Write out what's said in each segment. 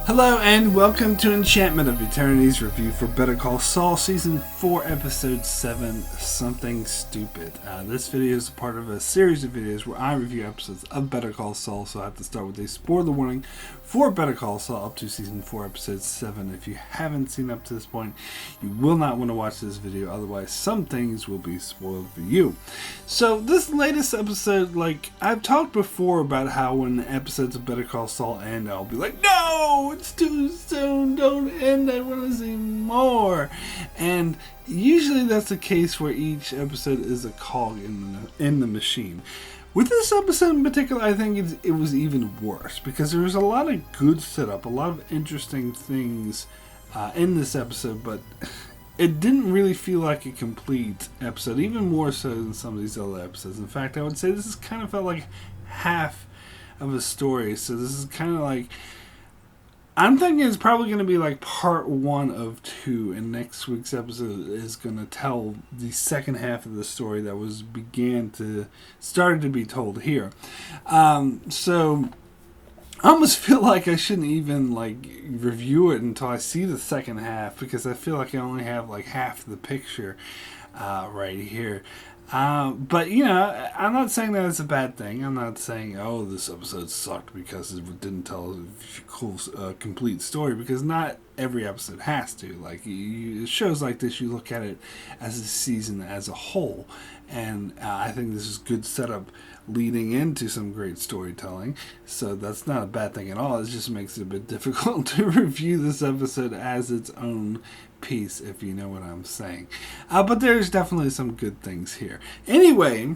Hello and welcome to Enchantment of Eternity's review for Better Call Saul Season 4 Episode 7, Something Stupid. This video is a part of a series of videos where I review episodes of Better Call Saul, so I have to start with a spoiler warning for Better Call Saul up to Season 4 Episode 7. If you haven't seen up to this point, you will not want to watch this video, otherwise some things will be spoiled for you. So this latest episode, I've talked before about how when episodes of Better Call Saul end, I'll be like, no! It's too soon, don't end, I want to see more. And usually that's the case where each episode is a cog in the machine. With this episode in particular, I think it was even worse because there was a lot of good setup, a lot of interesting things in this episode, but it didn't really feel like a complete episode, even more so than some of these other episodes. In fact, I would say this is kind of felt like half of a story, so this is kind of like, I'm thinking it's probably going to be like part 1 of 2, and next week's episode is going to tell the second half of the story that started to be told here. So I almost feel like I shouldn't even review it until I see the second half, because I feel like I only have half the picture right here. But I'm not saying that it's a bad thing. I'm not saying, oh, this episode sucked because it didn't tell a complete story, because not every episode has to. Shows like this, you look at it as a season as a whole, and I think this is good setup leading into some great storytelling, so that's not a bad thing at all. It just makes it a bit difficult to review this episode as its own piece, if you know what I'm saying. But there's definitely some good things here. Anyway,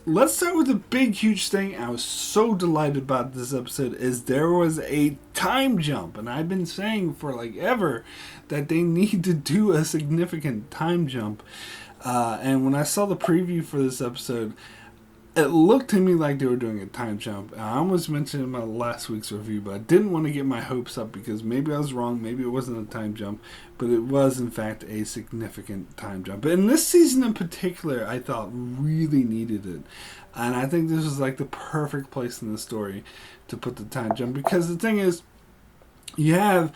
let's start with the big, huge thing I was so delighted about this episode is there was a time jump, and I've been saying for ever that they need to do a significant time jump. And when I saw the preview for this episode, it looked to me like they were doing a time jump. I almost mentioned in my last week's review, but I didn't want to get my hopes up because maybe I was wrong. Maybe it wasn't a time jump, but it was, in fact, a significant time jump. But in this season in particular, I thought really needed it. And I think this was the perfect place in the story to put the time jump, because the thing is, you have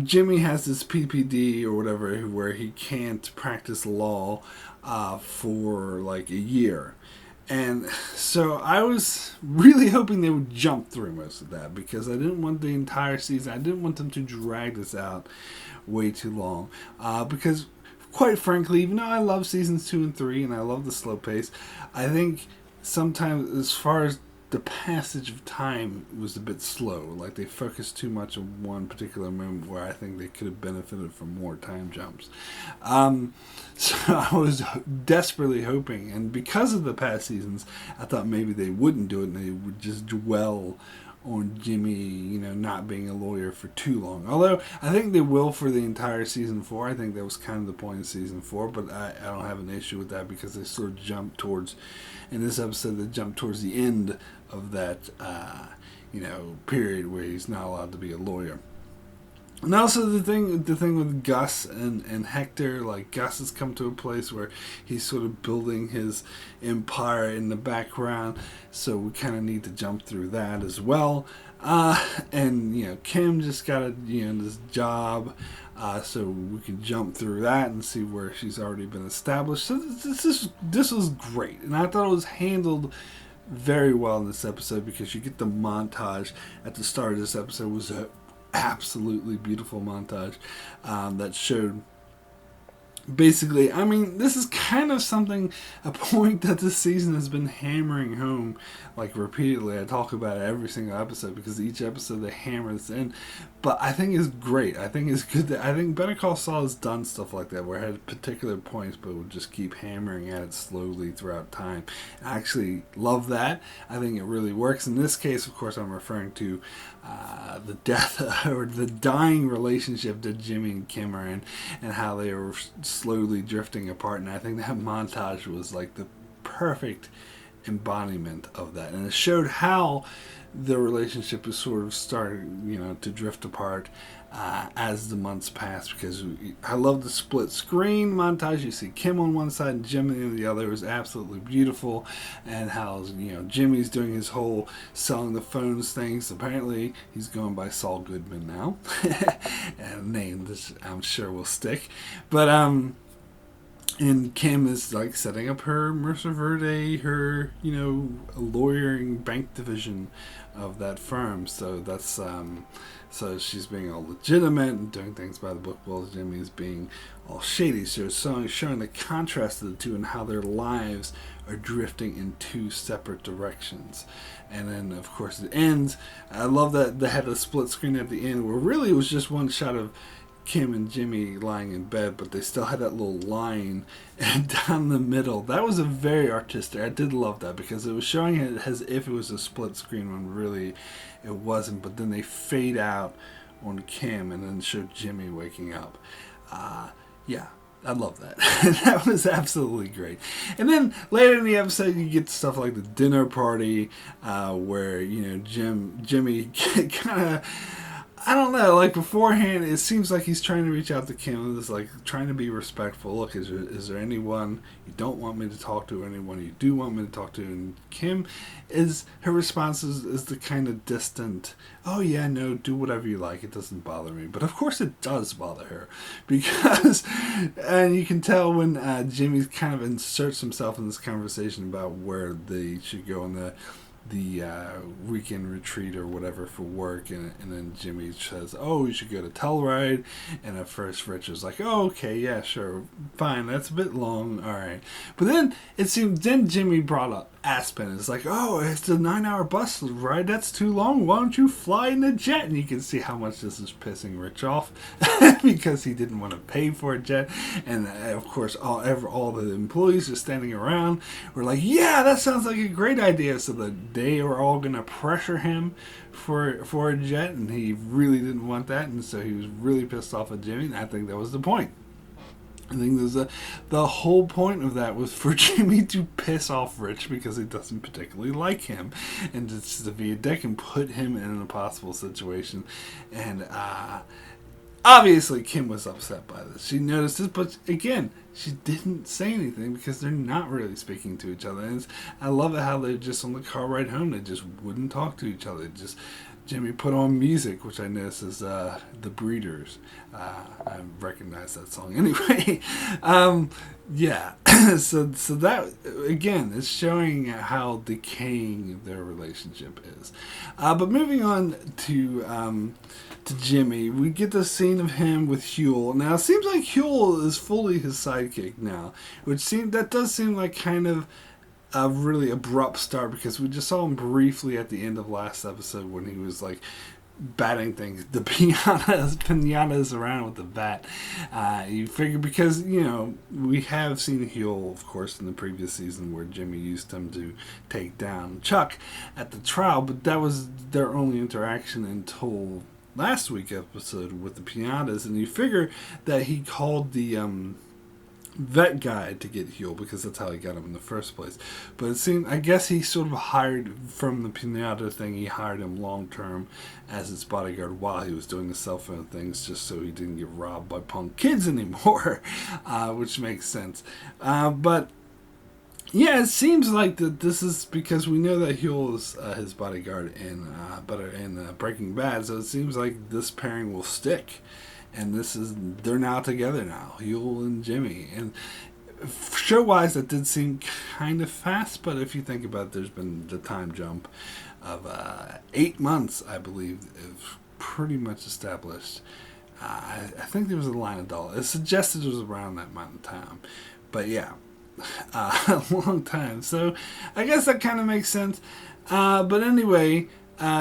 Jimmy has this PPD or whatever where he can't practice law for a year. And so I was really hoping they would jump through most of that, because I didn't want the entire season, I didn't want them to drag this out way too long. Because, quite frankly, even though I love seasons 2 and 3 and I love the slow pace, I think sometimes as far as the passage of time was a bit slow. They focused too much on one particular moment where I think they could have benefited from more time jumps. So I was desperately hoping, and because of the past seasons, I thought maybe they wouldn't do it and they would just dwell on Jimmy, not being a lawyer for too long. Although I think they will for the entire season 4. I think that was kind of the point of season 4, but I don't have an issue with that, because they sort of jumped towards, in this episode, they jumped towards the end of that, period where he's not allowed to be a lawyer. And also the thing with Gus and Hector, Gus has come to a place where he's sort of building his empire in the background, so we kind of need to jump through that as well. And Kim just got this job, so we can jump through that and see where she's already been established. So this was great, and I thought it was handled very well in this episode, because you get the montage at the start of this episode. Was a absolutely beautiful montage that showed basically, this is kind of a point that this season has been hammering home repeatedly. I talk about it every single episode, because each episode they hammer this in, but I think it's great. I think it's good I think Better Call Saul has done stuff like that, where it had particular points but would just keep hammering at it slowly throughout time. I actually love that. I think it really works. In this case, of course, I'm referring to the death or the dying relationship that Jimmy and Kim are in, and how they were slowly drifting apart. And I think that montage was the perfect embodiment of that, and it showed how their relationship is sort of starting, to drift apart as the months pass, because I love the split screen montage. You see Kim on one side and Jimmy on the other. It was absolutely beautiful. And how, Jimmy's doing his whole selling the phones things. Apparently he's going by Saul Goodman now. And a name that I'm sure will stick. But and Kim is like setting up her Mercer Verde, her lawyering bank division of that firm. So that's so she's being all legitimate and doing things by the book, while Jimmy is being all shady. So it's showing the contrast of the two and how their lives are drifting in two separate directions. And then of course it ends. I love that they had a split screen at the end where really it was just one shot of Kim and Jimmy lying in bed, but they still had that little line down the middle. That was a very artistic. I did love that, because it was showing it as if it was a split screen when really it wasn't. But then they fade out on Kim and then show Jimmy waking up. Yeah, I love that. That was absolutely great. And then later in the episode, you get stuff like the dinner party, where Jimmy kind of, I don't know, like beforehand, it seems like he's trying to reach out to Kim and is like trying to be respectful. Look, is there anyone you don't want me to talk to, or anyone you do want me to talk to? And Kim, her response is the kind of distant, oh yeah, no, do whatever you like, it doesn't bother me. But of course it does bother her, because, and you can tell when Jimmy kind of inserts himself in this conversation about where they should go on the weekend retreat or whatever for work, and then Jimmy says, oh, you should go to Telluride, and at first Richard's like, oh, okay, yeah, sure, fine, that's a bit long, alright. But then it seemed, then Jimmy brought up Aspen. It's like, oh, it's a 9-hour bus ride, that's too long, why don't you fly in a jet? And you can see how much this is pissing Rich off, because he didn't want to pay for a jet. And of course all the employees are standing around were like, yeah, that sounds like a great idea. So they were all going to pressure him for a jet, and he really didn't want that, and so he was really pissed off at Jimmy, and I think that was the point. I think the whole point of that was for Jimmy to piss off Rich, because he doesn't particularly like him, and just to be a dick and put him in an impossible situation. And obviously Kim was upset by this. She noticed this, but again, she didn't say anything, because they're not really speaking to each other. And I love it how they're just on the car ride home, they just wouldn't talk to each other. Jimmy put on music, which I noticed is The Breeders. I recognize that song anyway. Yeah, so that again is showing how decaying their relationship is. But moving on to Jimmy, we get the scene of him with Huel. Now it seems like Huel is fully his sidekick now, that does seem like kind of a really abrupt start, because we just saw him briefly at the end of last episode when he was like batting things, the pinatas around with the bat. You figure, because we have seen Huel, of course, in the previous season where Jimmy used him to take down Chuck at the trial, but that was their only interaction until last week's episode with the pinatas, and you figure that he called the vet guy to get Huel, because that's how he got him in the first place. But it seemed, I guess he sort of hired, from the pinata thing, he hired him long term as his bodyguard while he was doing the cell phone things, just so he didn't get robbed by punk kids anymore, which makes sense. But yeah, it seems like that this is because we know that Huel is his bodyguard in Breaking Bad, so it seems like this pairing will stick. And they're now together now, Huel and Jimmy. And show-wise, that did seem kind of fast, but if you think about it, there's been the time jump of 8 months, I believe, pretty much established. I think there was a line of dollars. It suggested it was around that amount of time. But yeah, a long time. So I guess that kind of makes sense. But anyway,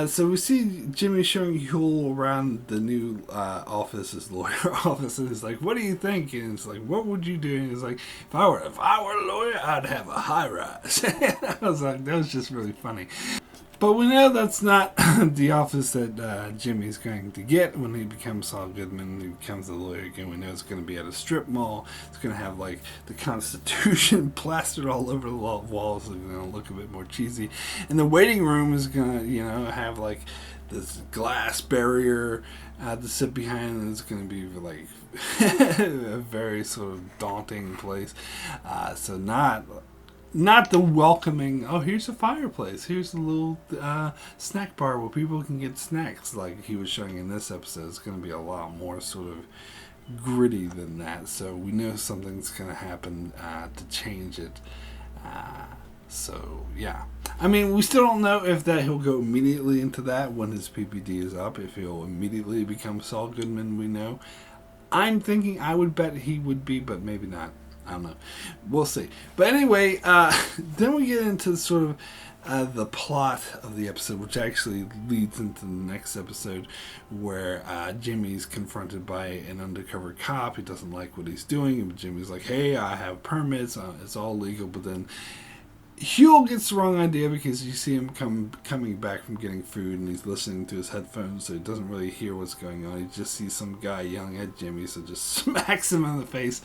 so we see Jimmy showing Huel around the new office, his lawyer office, and he's like, what do you think? And it's like, what would you do? And he's like, if I were a lawyer, I'd have a high rise. I was like, that was just really funny. But we know that's not the office that Jimmy's going to get when he becomes Saul Goodman. He becomes a lawyer again. We know it's going to be at a strip mall. It's going to have like the Constitution plastered all over the walls. It's going to look a bit more cheesy. And the waiting room is going to, have like this glass barrier to sit behind, and it's going to be like a very sort of daunting place. So not the welcoming, oh, here's a fireplace, here's a little snack bar where people can get snacks like he was showing in this episode. It's going to be a lot more sort of gritty than that. So we know something's going to happen to change it. So, yeah. I mean, we still don't know if that he'll go immediately into that when his PPD is up, if he'll immediately become Saul Goodman, we know. I'm thinking, I would bet he would be, but maybe not. I don't know. We'll see. But anyway, then we get into sort of the plot of the episode, which actually leads into the next episode where Jimmy's confronted by an undercover cop. He doesn't like what he's doing. And Jimmy's like, hey, I have permits. It's all legal. But then Huel gets the wrong idea because you see him coming back from getting food and he's listening to his headphones, so he doesn't really hear what's going on. He just sees some guy yelling at Jimmy, so just smacks him in the face,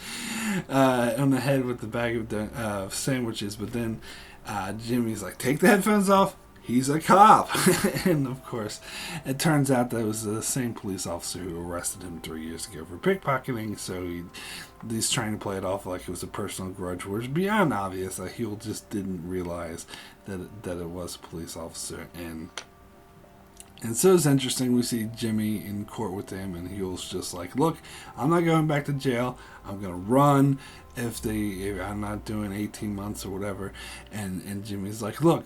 on the head with the bag of sandwiches. But then Jimmy's like, take the headphones off. He's a cop. And of course, it turns out that it was the same police officer who arrested him 3 years ago for pickpocketing. So he's trying to play it off like it was a personal grudge, where it's beyond obvious that Huel just didn't realize that it was a police officer. And so it's interesting. We see Jimmy in court with him, and Huel's just like, look, I'm not going back to jail. I'm going to run if I'm not doing 18 months or whatever. And Jimmy's like, look,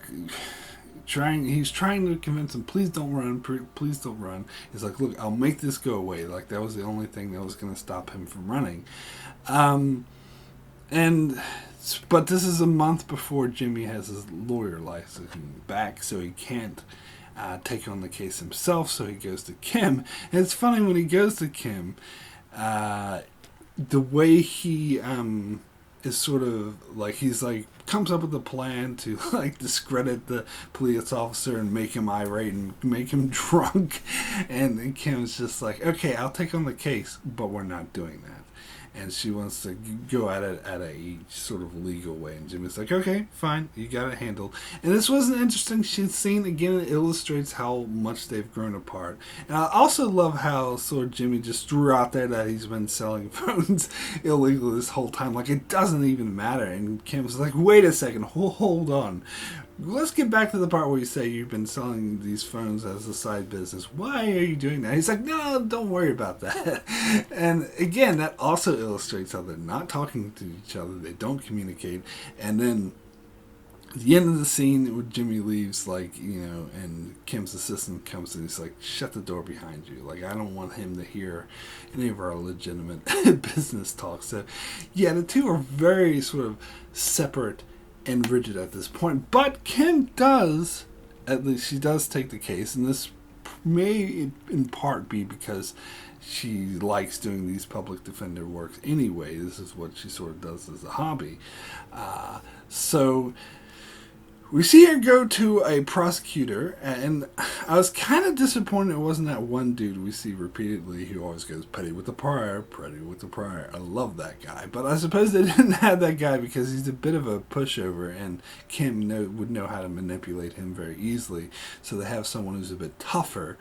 he's trying to convince him, please don't run, please don't run. He's like, look, I'll make this go away. Like, that was the only thing that was going to stop him from running. But this is a month before Jimmy has his lawyer license back, so he can't take on the case himself, so he goes to Kim. And it's funny, when he goes to Kim, the way he is sort of like, he's like, comes up with a plan to like discredit the police officer and make him irate and make him drunk. And Kim's just like, okay, I'll take on the case, but we're not doing that. And she wants to go at it at a sort of legal way. And Jimmy's like, okay, fine, you got it handled. And this was an interesting scene. Again, it illustrates how much they've grown apart. And I also love how sort of Jimmy just threw out there that he's been selling phones illegally this whole time. Like, it doesn't even matter. And Kim's like, wait a second, hold on. Let's get back to the part where you say you've been selling these phones as a side business. Why are you doing that? He's like, no, don't worry about that. And again, that also illustrates how they're not talking to each other. They don't communicate. And then at the end of the scene where Jimmy leaves, like, and Kim's assistant comes and he's like, shut the door behind you. Like, I don't want him to hear any of our legitimate business talk. So, yeah, the two are very sort of separate and rigid at this point. But Kim does, at least she does take the case, and this may in part be because she likes doing these public defender works anyway. This is what she sort of does as a hobby. So we see her go to a prosecutor, and I was kind of disappointed it wasn't that one dude we see repeatedly who always goes, petty with the prior. I love that guy. But I suppose they didn't have that guy because he's a bit of a pushover, and Kim would know how to manipulate him very easily. So they have someone who's a bit tougher,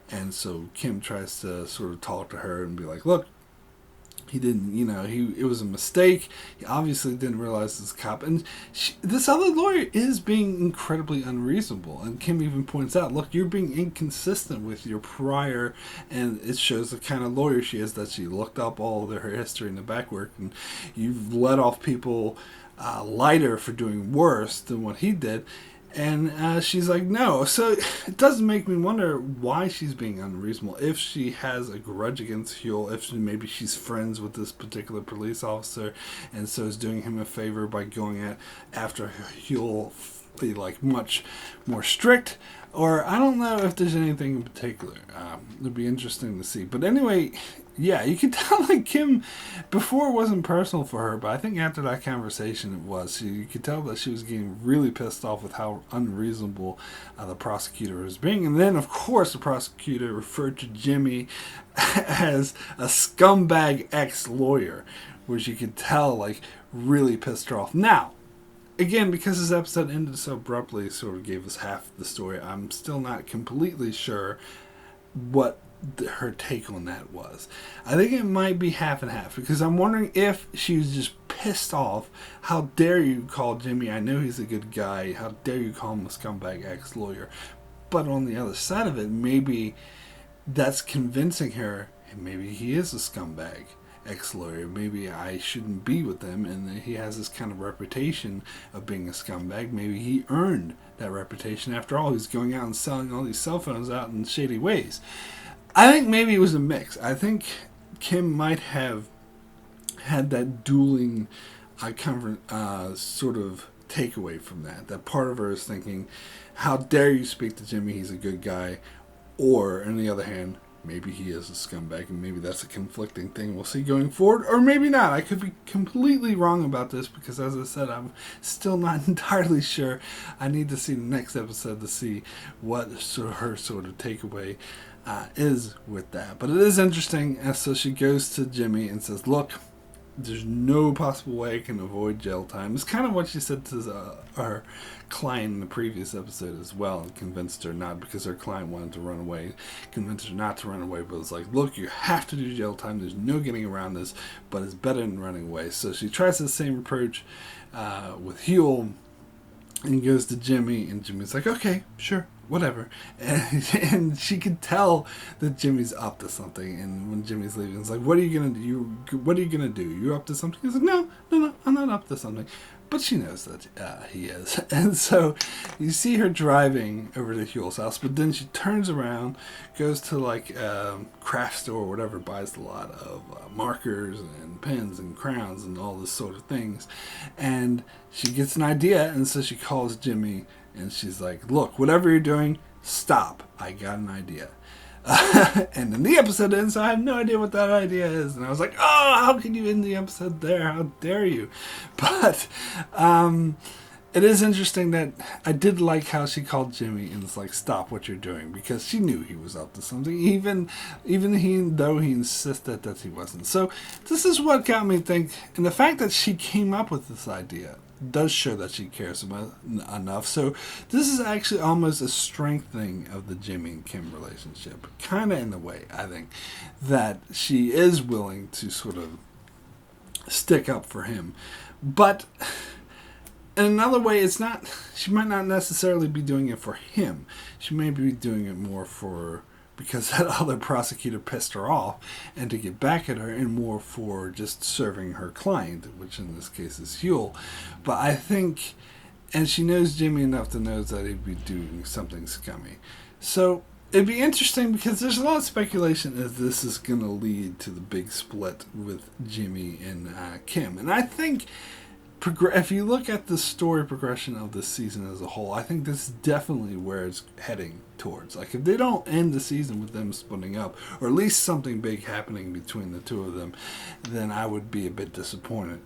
and so Kim tries to sort of talk to her and be like, look, he didn't, it was a mistake. He obviously didn't realize this cop. And this other lawyer is being incredibly unreasonable. And Kim even points out, look, you're being inconsistent with your prior, and it shows the kind of lawyer she is, that she looked up all of her history in the back work, and you've let off people lighter for doing worse than what he did. And she's like, no. So it does make me wonder why she's being unreasonable. If she has a grudge against Huel, if maybe she's friends with this particular police officer and so is doing him a favor by going after Huel be like much more strict, or I don't know if there's anything in particular. It'd be interesting to see. But anyway, yeah, you can tell like Kim, before it wasn't personal for her, but I think after that conversation it was. You could tell that she was getting really pissed off with how unreasonable the prosecutor was being. And then, of course, the prosecutor referred to Jimmy as a scumbag ex-lawyer, which you could tell like really pissed her off. Now, again, because this episode ended so abruptly, sort of gave us half the story, I'm still not completely sure what her take on that was. I think it might be half and half, because I'm wondering if she was just pissed off. How dare you call Jimmy, I know he's a good guy, how dare you call him a scumbag ex-lawyer. But on the other side of it, maybe that's convincing her, and maybe he is a scumbag ex-lawyer. Maybe I shouldn't be with him, and he has this kind of reputation of being a scumbag. Maybe he earned that reputation. After all, he's going out and selling all these cell phones out in shady ways. I think maybe it was a mix. I think Kim might have had that dueling sort of takeaway from that. That part of her is thinking, how dare you speak to Jimmy, he's a good guy. Or, on the other hand, maybe he is a scumbag, and maybe that's a conflicting thing we'll see going forward, or maybe not. I could be completely wrong about this, because as I said, I'm still not entirely sure. I need to see the next episode to see what her sort of takeaway is with that. But it is interesting, and so she goes to Jimmy and says, look, there's no possible way I can avoid jail time. It's kind of what she said to our client in the previous episode as well, and convinced her not, because her client wanted to run away, convinced her not to run away, but it's like, look, you have to do jail time, there's no getting around this, but it's better than running away. So she tries the same approach with Huel, and goes to Jimmy, and Jimmy's like, okay, sure, whatever. And she could tell that Jimmy's up to something. And when Jimmy's leaving, it's like, what are you gonna do? What are you gonna do? You up to something? He's like, no, I'm not up to something. But she knows that he is. And so you see her driving over to Huel's house, but then she turns around, goes to like a craft store or whatever, buys a lot of markers and pens and crowns and all this sort of things. And she gets an idea, and so she calls Jimmy, and she's like, look, whatever you're doing, stop. I got an idea. And then the episode ends, so I have no idea what that idea is. And I was like, oh, how can you end the episode there? How dare you? But it is interesting that I did like how she called Jimmy and was like, stop what you're doing, because she knew he was up to something, even though he insisted that he wasn't. So this is what got me think, and the fact that she came up with this idea does show that she cares about enough. So this is actually almost a strengthening of the Jimmy and Kim relationship, kind of in a way, I think, that she is willing to sort of stick up for him. But in another way, it's not, she might not necessarily be doing it for him. She may be doing it more because that other prosecutor pissed her off, and to get back at her, and more for just serving her client, which in this case is Huel. But I think, and she knows Jimmy enough to know that he'd be doing something scummy. So it'd be interesting, because there's a lot of speculation as this is going to lead to the big split with Jimmy and Kim. And I think if you look at the story progression of this season as a whole, I think this is definitely where it's heading towards. Like, if they don't end the season with them splitting up, or at least something big happening between the two of them, then I would be a bit disappointed.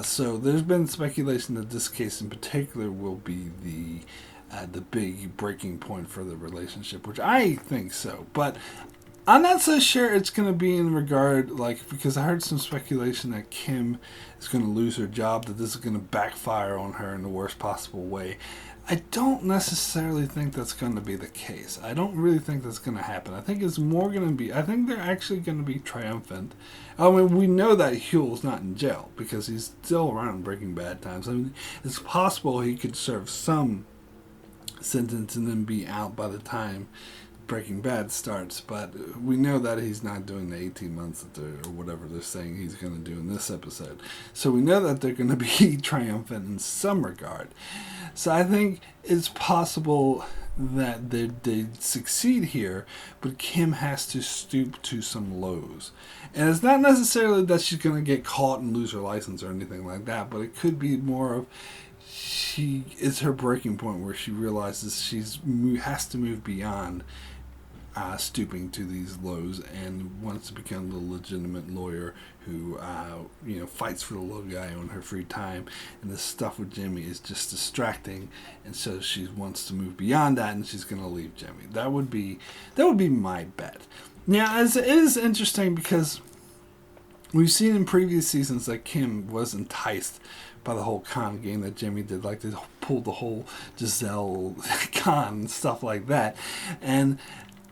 So there's been speculation that this case in particular will be the big breaking point for the relationship, which I think so. But I'm not so sure it's going to be in regard, like, because I heard some speculation that Kim is going to lose her job, that this is going to backfire on her in the worst possible way. I don't necessarily think that's going to be the case. I don't really think that's going to happen. I think it's more going to be, I think they're actually going to be triumphant. I mean, we know that Huel's not in jail, because he's still around Breaking Bad times. I mean, it's possible he could serve some sentence and then be out by the time Breaking Bad starts, but we know that he's not doing the 18 months or whatever they're saying he's going to do in this episode. So we know that they're going to be triumphant in some regard. So I think it's possible that they succeed here, but Kim has to stoop to some lows. And it's not necessarily that she's going to get caught and lose her license or anything like that, but it could be more of it's her breaking point where she realizes has to move beyond stooping to these lows and wants to become the legitimate lawyer who fights for the little guy on her free time. And this stuff with Jimmy is just distracting, and so she wants to move beyond that, and she's going to leave Jimmy. That would be my bet. Now, as it is interesting because we've seen in previous seasons that Kim was enticed by the whole con game that Jimmy did, like they pulled the whole Giselle con and stuff like that. And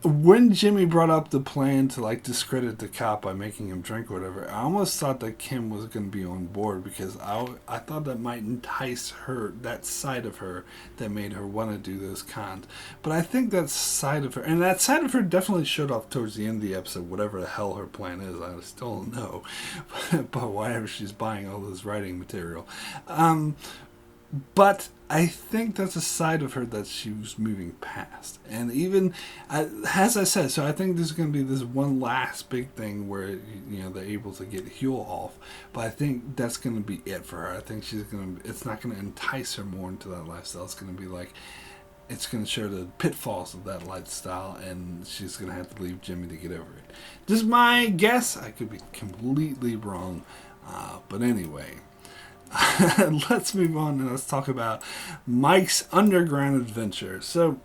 when Jimmy brought up the plan to like discredit the cop by making him drink or whatever, I almost thought that Kim was going to be on board, because I thought that might entice her, that side of her that made her want to do those cons. But I think that side of her definitely showed off towards the end of the episode, whatever the hell her plan is. I still don't know. But whatever, she's buying all this writing material. But I think that's a side of her that she was moving past. And even, as I said, so I think there's going to be this one last big thing where, they're able to get Huel off. But I think that's going to be it for her. I think it's not going to entice her more into that lifestyle. It's going to be like, it's going to show the pitfalls of that lifestyle, and she's going to have to leave Jimmy to get over it. Just my guess. I could be completely wrong. But anyway. Let's move on and let's talk about Mike's underground adventure. So,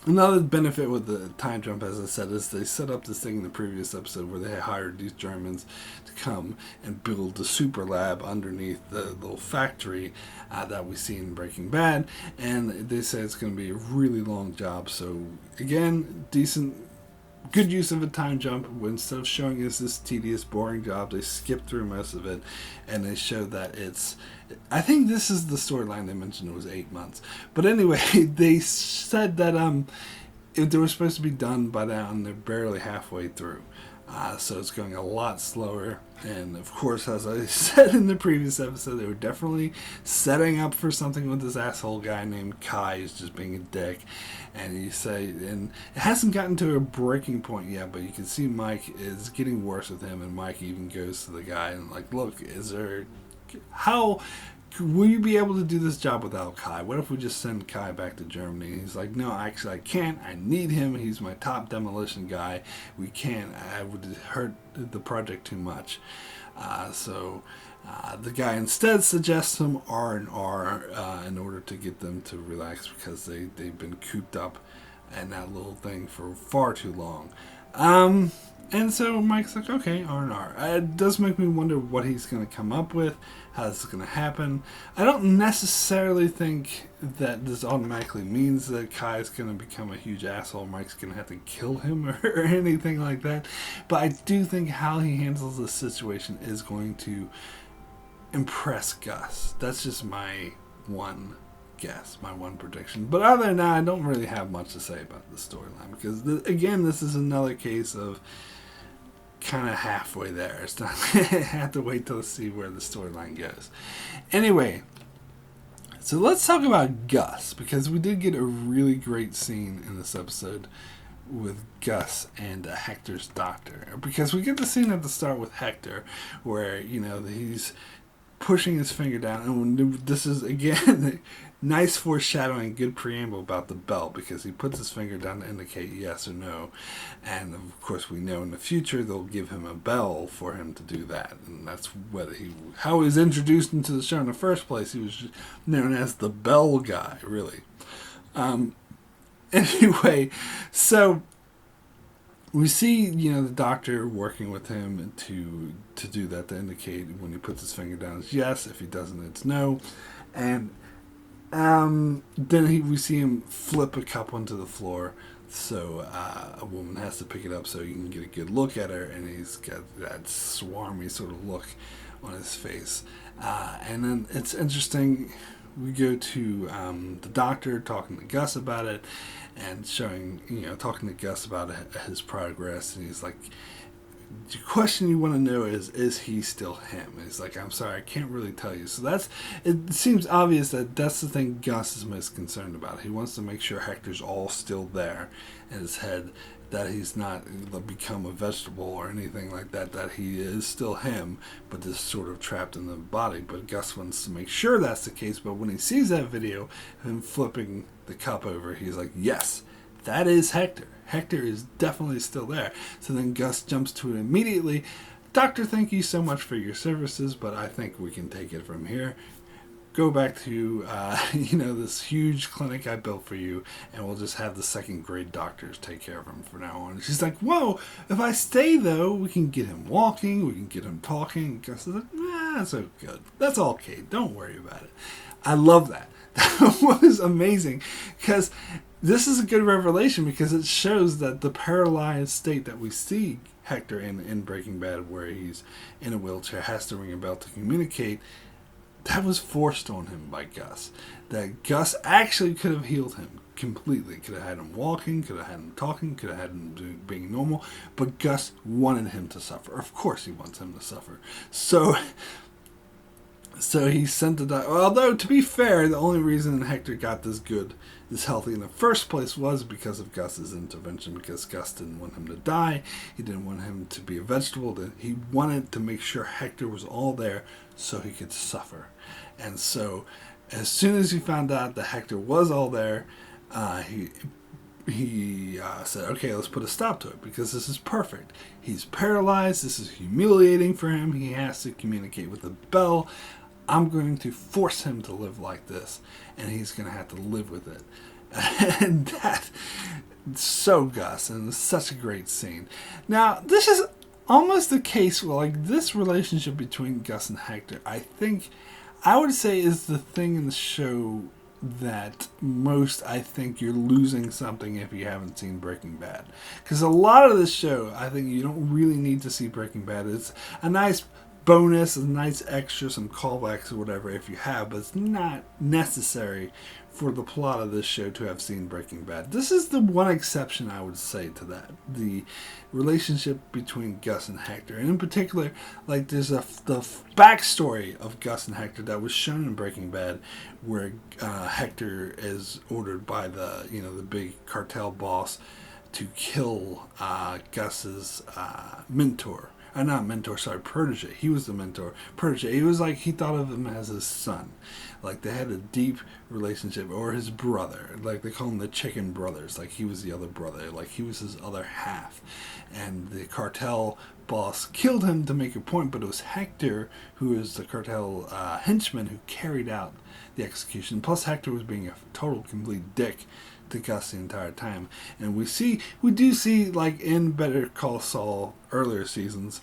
another benefit with the time jump, as I said, is they set up this thing in the previous episode where they hired these Germans to come and build the super lab underneath the little factory that we see in Breaking Bad. And they say it's going to be a really long job. So, again, good use of a time jump. Instead of showing us this tedious, boring job, they skip through most of it, and they show that I think this is the storyline they mentioned. It was 8 months, but anyway, they said that if they were supposed to be done by now, and they're barely halfway through. So it's going a lot slower. And of course, as I said in the previous episode, they were definitely setting up for something with this asshole guy named Kai who's just being a dick. And and it hasn't gotten to a breaking point yet, but you can see Mike is getting worse with him. And Mike even goes to the guy and like, look, how will you be able to do this job without Kai? What if we just send Kai back to Germany? And he's like, no, actually I can't. I need him. He's my top demolition guy. We can't. I would hurt the project too much. So the guy instead suggests some R&R in order to get them to relax, because they've been cooped up in that little thing for far too long. And so Mike's like, okay, R&R. It does make me wonder what he's going to come up with, how this is going to happen. I don't necessarily think that this automatically means that Kai's going to become a huge asshole. Mike's going to have to kill him or anything like that. But I do think how he handles this situation is going to impress Gus. That's just my one guess, my one prediction. But other than that, I don't really have much to say about the storyline, because again, this is another case of kind of halfway there. It's not I have to wait till see where the storyline goes. Anyway, so let's talk about Gus, because we did get a really great scene in this episode with Gus and Hector's doctor, because we get the scene at the start with Hector where he's pushing his finger down, and this is again nice foreshadowing, good preamble about the belt, because he puts his finger down to indicate yes or no, and of course we know in the future they'll give him a bell for him to do that, and that's how he was introduced into the show in the first place. He was known as the bell guy, really. Anyway, so we see, the doctor working with him to do that, to indicate when he puts his finger down it's yes, if he doesn't it's no. And then we see him flip a cup onto the floor, so a woman has to pick it up so you can get a good look at her, and he's got that swarmy sort of look on his face. And then it's interesting, we go to the doctor talking to Gus about it, and talking to Gus about his progress, and he's like, the question you want to know is he still him? And he's like, I'm sorry, I can't really tell you. So it seems obvious that's the thing Gus is most concerned about. He wants to make sure Hector's all still there in his head, that he's not become a vegetable or anything like that, that he is still him, but just sort of trapped in the body. But Gus wants to make sure that's the case, but when he sees that video of him flipping the cup over, he's like, yes, that is Hector. Hector is definitely still there. So then Gus jumps to it immediately. Doctor, thank you so much for your services, but I think we can take it from here. Go back to, this huge clinic I built for you, and we'll just have the second grade doctors take care of him from now on. And she's like, whoa, if I stay, though, we can get him walking, we can get him talking. Gus is like, that's so good. That's okay. Don't worry about it. I love that. That was amazing, because this is a good revelation, because it shows that the paralyzed state that we see Hector in Breaking Bad, where he's in a wheelchair, has to ring a bell to communicate, that was forced on him by Gus. That Gus actually could have healed him completely. Could have had him walking, could have had him talking, could have had him being normal. But Gus wanted him to suffer. Of course he wants him to suffer. So he sent the doctor. Although, to be fair, the only reason Hector got this healthy in the first place was because of Gus's intervention. Because Gus didn't want him to die. He didn't want him to be a vegetable. He wanted to make sure Hector was all there so he could suffer. And so, as soon as he found out that Hector was all there, he said, okay, let's put a stop to it, because this is perfect. He's paralyzed. This is humiliating for him. He has to communicate with the bell. I'm going to force him to live like this, and he's going to have to live with it. And that's so Gus, and it's such a great scene. Now, this is almost the case where, like, this relationship between Gus and Hector, I would say, is the thing in the show that most, I think, you're losing something if you haven't seen Breaking Bad. Because a lot of this show, I think you don't really need to see Breaking Bad. It's a nice bonus, a nice extra, some callbacks or whatever if you have, but it's not necessary for the plot of this show to have seen Breaking Bad. This is the one exception I would say to that. The relationship between Gus and Hector. And in particular, like, there's the backstory of Gus and Hector that was shown in Breaking Bad, where Hector is ordered by the big cartel boss to kill Gus's mentor. Protege. He was the mentor. Protege. He was like, he thought of him as his son. Like, they had a deep relationship, or his brother. Like, they call him the Chicken Brothers. Like, he was the other brother. Like, he was his other half. And the cartel boss killed him to make a point, but it was Hector, who is the cartel henchman, who carried out the execution. Plus, Hector was being a total, complete dick to Gus the entire time. And we do see, like in Better Call Saul earlier seasons,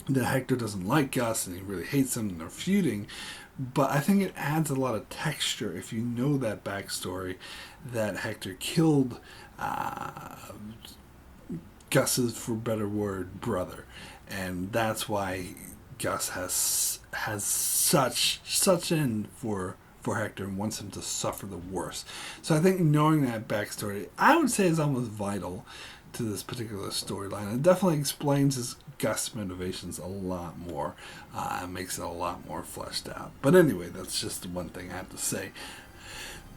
that Hector doesn't like Gus and he really hates him and they're feuding. But I think it adds a lot of texture if you know that backstory, that Hector killed Gus's, for better word, brother. And that's why Gus has such in for Hector and wants him to suffer the worst. So I think knowing that backstory, I would say, is almost vital to this particular storyline. It definitely explains his Gus motivations a lot more. It makes it a lot more fleshed out. But anyway, that's just the one thing I have to say.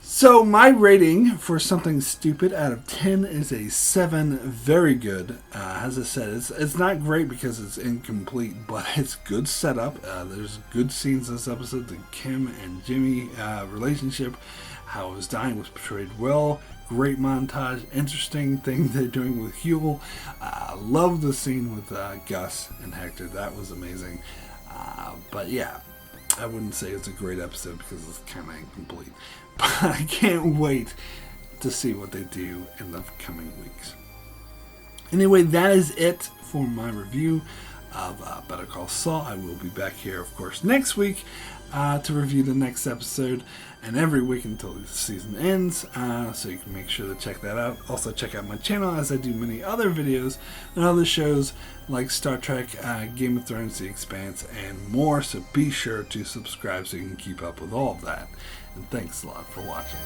So my rating for Something Stupid out of 10 is a 7. Very good. As I said, it's not great because it's incomplete, but it's good setup. There's good scenes in this episode. The Kim and Jimmy relationship, how his dying was portrayed well. Great montage. Interesting thing they're doing with Huel. Love the scene with Gus and Hector. That was amazing. But yeah, I wouldn't say it's a great episode because it's kind of incomplete. But I can't wait to see what they do in the coming weeks. Anyway, that is it for my review of Better Call Saul. I will be back here, of course, next week to review the next episode, and every week until the season ends, so you can make sure to check that out. Also, check out my channel, as I do many other videos and other shows like Star Trek, Game of Thrones, The Expanse, and more, so be sure to subscribe so you can keep up with all of that. And thanks a lot for watching.